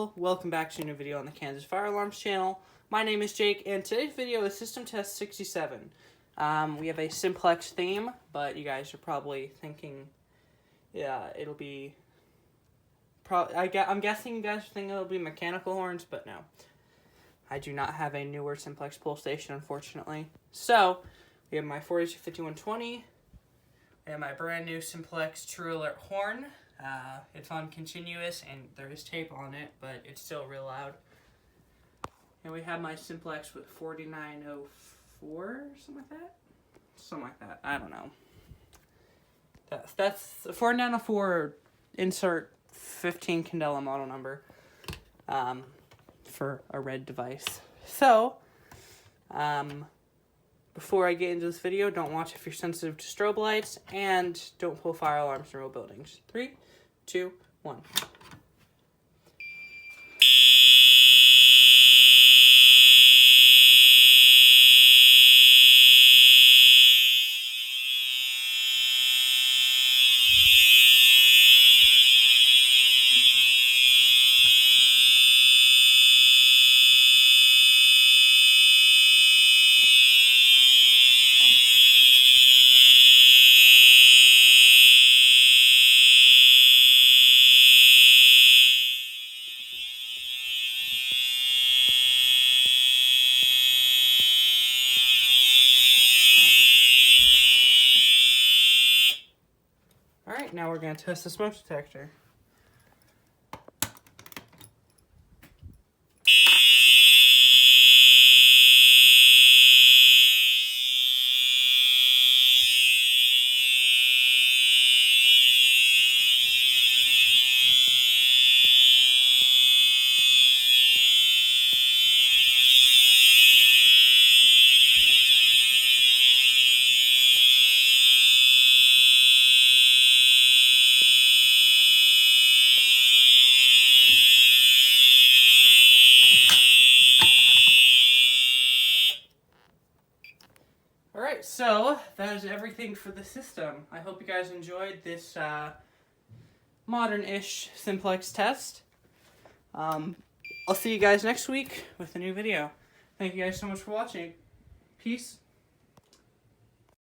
people, welcome back to a new video on the Kansas Fire Alarms channel. My name is Jake, and today's video is System Test 67. We have a simplex theme, but you guys are probably thinking, yeah, it'll be, I'm guessing you guys are thinking it'll be mechanical horns, but no. I do not have a newer simplex pull station, unfortunately. So, we have my 425120, we have my brand new simplex True Alert horn. It's on continuous, and there is tape on it, but it's still real loud. And we have my simplex with 4904, something like that? Something like that. I don't know. That's 4904, insert 15 Candela model number for a red device. So, before I get into this video, don't watch if you're sensitive to strobe lights, and don't pull fire alarms in real buildings. 3, 2, 1. Alright, now we're going to test the smoke detector. Alright, so that is everything for the system. I hope you guys enjoyed this modern-ish simplex test. I'll see you guys next week with a new video. Thank you guys so much for watching. Peace.